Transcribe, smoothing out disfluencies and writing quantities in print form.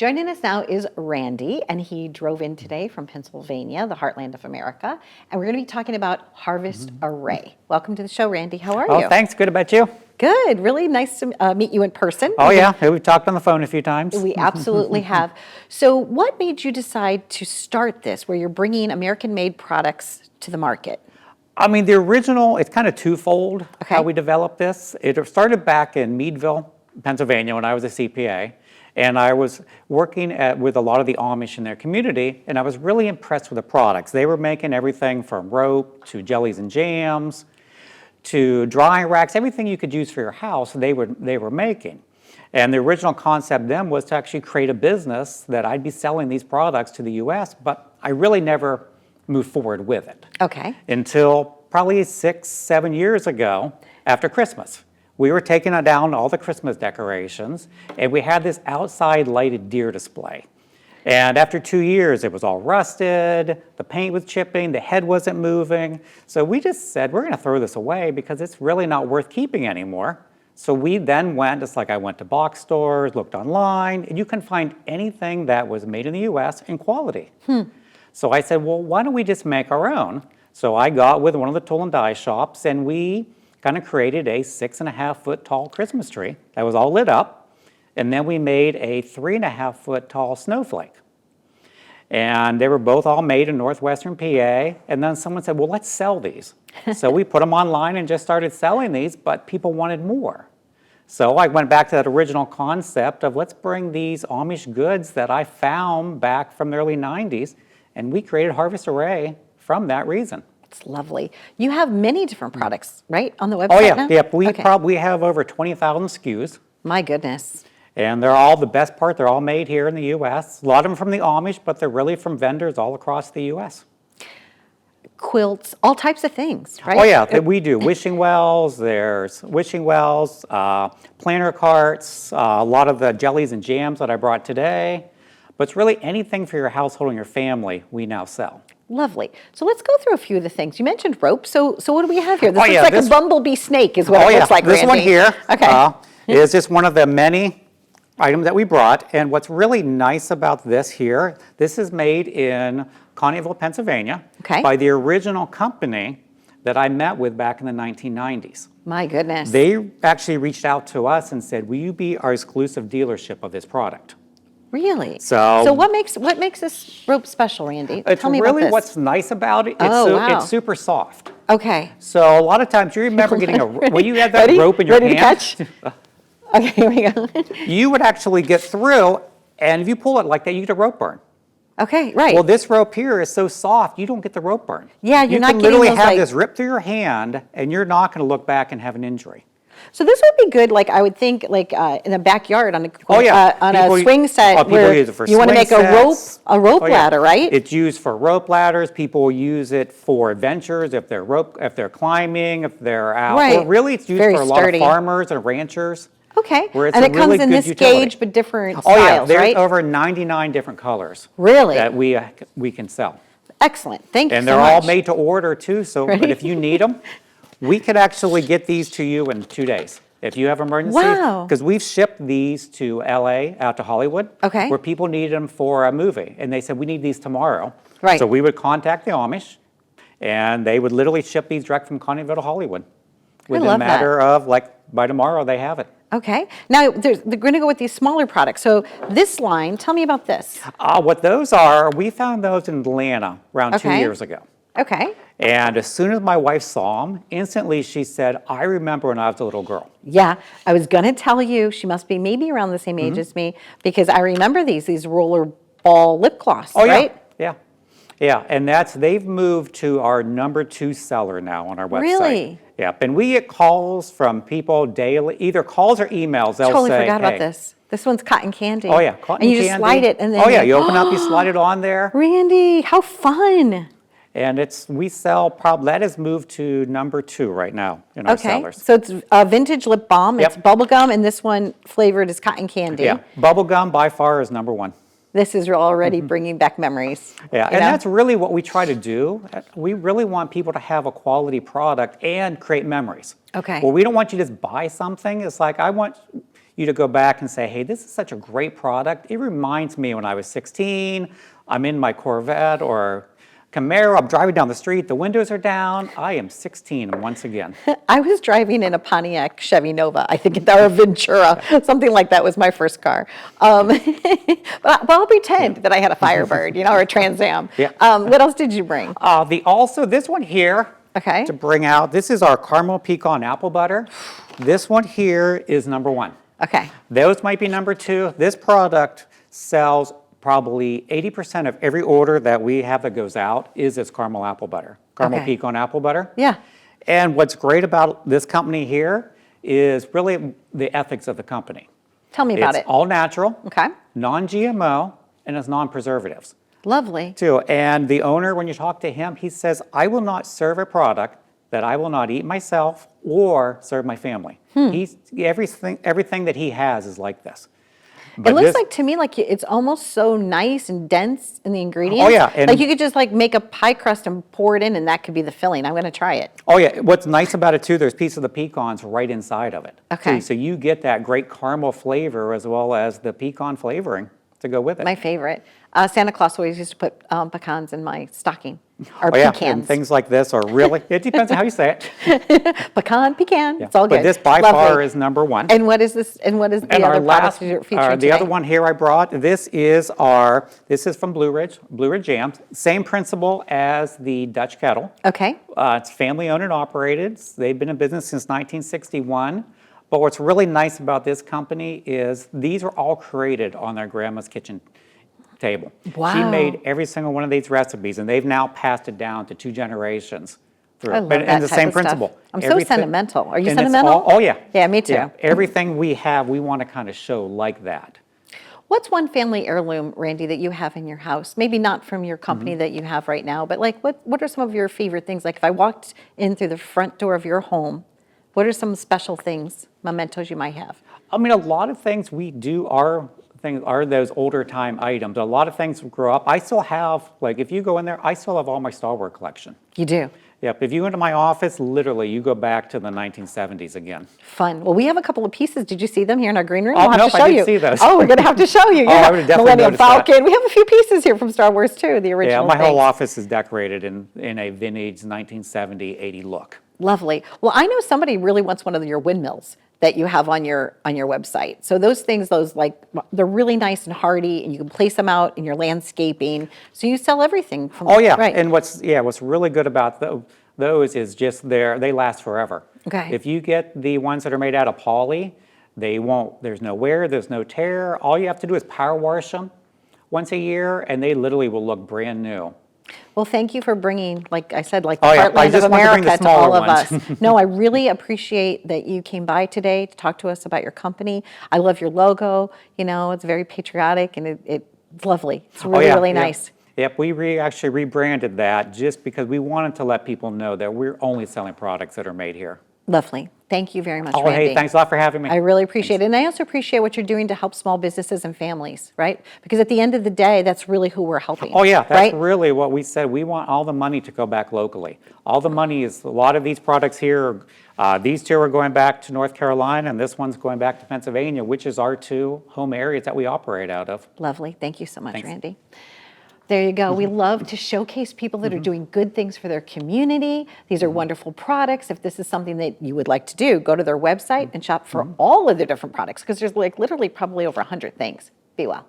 Joining us now is Randy, and he drove in today from Pennsylvania, the heartland of America, and we're going to be talking about Harvest Array. Welcome to the show, Randy. How are you? Oh, thanks. Good about you? Good. Really nice to meet you in person. Oh, yeah. We've talked on the phone a few times. We absolutely have. So what made you decide to start this, where you're bringing American-made products to the market? I mean, the original, it's kind of twofold Okay. how we developed this. It started back in Meadville, Pennsylvania, when I was a CPA. And I was working with a lot of the Amish in their community, and I was really impressed with the products. They were making everything from rope to jellies and jams to drying racks, everything you could use for your house, they were making. And the original concept then was to actually create a business that I'd be selling these products to the US, but I really never moved forward with it. Okay. Until probably 6, 7 years ago, after Christmas. We were taking down all the Christmas decorations, and we had this outside lighted deer display. And after 2 years, it was all rusted, the paint was chipping, the head wasn't moving. So we just said, we're going to throw this away because it's really not worth keeping anymore. So we then went, just like I went to box stores, looked online, and you can find anything that was made in the US in quality. So I said, well, why don't we just make our own? So I got with one of the tool and die shops, and we kind of created a 6.5-foot tall Christmas tree that was all lit up, and then we made a 3.5-foot tall snowflake. And they were both all made in northwestern PA, and then someone said, well, let's sell these. So we put them online and just started selling these, but people wanted more. So I went back to that original concept of let's bring these Amish goods that I found back from the early 90s, and we created Harvest Array from that reason. It's lovely. You have many different products, right, on the website Oh, yeah. now? Yep. We Okay. probably have over 20,000 SKUs. My goodness. And they're all, the best part, they're all made here in the U.S. A lot of them from the Amish, but they're really from vendors all across the U.S. Quilts, all types of things, right? Oh, yeah. We do wishing wells. There's wishing wells, planter carts, a lot of the jellies and jams that I brought today. But it's really anything for your household and your family we now sell. Lovely. So let's go through a few of the things. You mentioned rope. So what do we have here? This Oh, looks yeah, like this- a bumblebee snake is what Oh, it yeah. looks like, This Randy. one here Okay. is just one of the many items that we brought. And what's really nice about this here, this is made in Conneautville, Pennsylvania, Okay. by the original company that I met with back in the 1990s. My goodness. They actually reached out to us and said, will you be our exclusive dealership of this product? Really? So- So what makes this rope special, Randy? It's Tell me about really this. what's nice about it. Oh, wow. It's super soft. Okay. So a lot of times, you remember getting when you had that Ready? rope in your Ready hand, to catch? Okay, here we go. you would actually get through, and if you pull it like that, you get a rope burn. Okay, right. Well, this rope here is so soft, you don't get the rope burn. Yeah, you're you not can getting literally those, have like- this rip through your hand, and you're not going to look back and have an injury. So this would be good, like I would think, like in the backyard on a Oh, yeah. on People- a swing set people where use it for you want to swing make sets. a rope Oh, yeah. ladder, right? It's used for rope ladders. People use it for adventures if they're climbing, if they're out. Right. Or really, it's used Very for a lot sturdy. of farmers and ranchers. Okay, where it's and a it comes really in good this utility. gauge, but different Oh yeah, styles, there's right? over 99 different colors. Really? That we can sell. Excellent. Thank you And so they're much. all made to order too, so but Ready? if you need them, we could actually get these to you in 2 days. If you have emergencies. Wow. Because we've shipped these to LA, out to Hollywood. Okay. Where people needed them for a movie. And they said, we need these tomorrow. Right. So we would contact the Amish, and they would literally ship these direct from Conneautville to Hollywood. Within love a matter of, like, by tomorrow, they have it. Okay. Now they're going to go with these smaller products. So this line, tell me about this. What those are, we found those in Atlanta around 2 Okay. years ago. Okay. And as soon as my wife saw them, instantly she said, I remember when I was a little girl. Yeah, I was going to tell you, she must be maybe around the same Mm-hmm. age as me because I remember these roller ball lip gloss, Oh, right? yeah, yeah. And they've moved to our #2 seller now on our website. Really? Yep, and we get calls from people daily, either calls or emails. They'll Totally say, forgot about hey. this. This one's cotton candy. Oh, yeah, cotton And you candy. just slide it and then. Oh, yeah, you open up, you slide it on there. Randy, how fun. And we sell, that has moved to #2 right now in our Okay, sellers. so it's a vintage lip balm. It's Yep. bubble gum, and this one flavored is cotton candy. Yeah, bubble gum by far is #1. This is already bringing back memories. Yeah, you and know? that's really what we try to do. We really want people to have a quality product and create memories. Okay. Well, we don't want you to just buy something. It's like, you to go back and say, hey, this is such a great product. It reminds me when I was 16, I'm in my Corvette or Camaro, I'm driving down the street, the windows are down, I am 16 once again. I was driving in a Pontiac Chevy Nova, I think, or a Ventura, something like that was my first car. But I'll pretend that I had a Firebird, or a Trans Am. Yeah. What else did you bring? This one here, Okay. to bring out, this is our caramel pecan apple butter. This one here is number 1. Okay. Those might be number 2. This product sells probably 80% of every order that we have that goes out is this caramel apple butter, caramel Okay. pecan apple butter. Yeah. And what's great about this company here is really the ethics of the company. Tell me about It's it. all natural, Okay. non-GMO, and it's non-preservatives Lovely. too. And the owner, when you talk to him, he says, I will not serve a product that I will not eat myself or serve my family. Everything that he has is like this. It looks like to me like it's almost so nice and dense in the ingredients. Oh, yeah, and- like you could just like make a pie crust and pour it in, and that could be the filling. I'm going to try it. Oh yeah, what's nice about it too, there's pieces of the pecans right inside of it. Okay. So you get that great caramel flavor as well as the pecan flavoring to go with it. My favorite. Santa Claus always used to put pecans in my stocking, or Oh yeah, and pecans. things like this are really, it depends on how you say it. Pecan. Yeah. It's all good. But this by Lovely. far is number 1. And what is this? And what is the And other our product last, you're featuring the today? other one here I brought, this is from Blue Ridge Jams. Same principle as the Dutch kettle. Okay. It's family owned and operated. They've been in business since 1961. But what's really nice about this company is these are all created on their grandma's kitchen table. Wow. She made every single one of these recipes, and they've now passed it down to 2 generations through. I love But- that and the type same of stuff. principle. I'm so Everything- sentimental. Are you and it's sentimental? all- oh yeah. Yeah, me too. Everything we have, we want to kind of show like that. What's one family heirloom, Randy, that you have in your house? Maybe not from your Mm-hmm. company that you have right now, but like what are some of your favorite things? Like if I walked in through the front door of your home, what are some special things, mementos you might have? I mean, a lot of things we do are those older time items. A lot of things grow up. I still have, like, if you go in there, I still have all my Star Wars collection. You do. Yep. If you go into my office, literally, you go back to the 1970s again. Fun. Well, we have a couple of pieces. Did you see them here in our green room? Oh, We'll have nope, to I show didn't you. see those. Oh, we're going to have to show you. Oh, I would've definitely Millennium noticed that. Falcon. We have a few pieces here from Star Wars too, the original Yeah, my whole things. office is decorated in a vintage 1970, 80 look. Lovely. Well, I know somebody really wants one of your windmills that you have on your website. So those things, they're really nice and hardy, and you can place them out in your landscaping. So you sell everything from. Oh yeah, Right. and what's really good about those is just they last forever. Okay. If you get the ones that are made out of poly, there's no wear, there's no tear. All you have to do is power wash them once a year, and they literally will look brand new. Well, thank you for bringing, like I said, like the Oh, yeah. I heartland of just wanted to bring the America to all smaller of ones. us. No, I really appreciate that you came by today to talk to us about your company. I love your logo. It's very patriotic, and it's lovely. It's really, really Yep. nice. Yep, we actually rebranded that just because we wanted to let people know that we're only selling products that are made here. Lovely. Thank you very much, Oh, Randy. hey, thanks a lot for having me. I really appreciate it. And I also appreciate what you're doing to help small businesses and families, right? Because at the end of the day, that's really who we're helping. Oh, yeah, that's right? really what we said. We want all the money to go back locally. All the money is, a lot of these products here, these 2 are going back to North Carolina, and this one's going back to Pennsylvania, which is our 2 home areas that we operate out of. Lovely. Thank you so much, Thanks. Randy. There you go. We love to showcase people that are doing good things for their community. These are wonderful products. If this is something that you would like to do, go to their website and shop for all of their different products, because there's like literally probably over 100 things. Be well.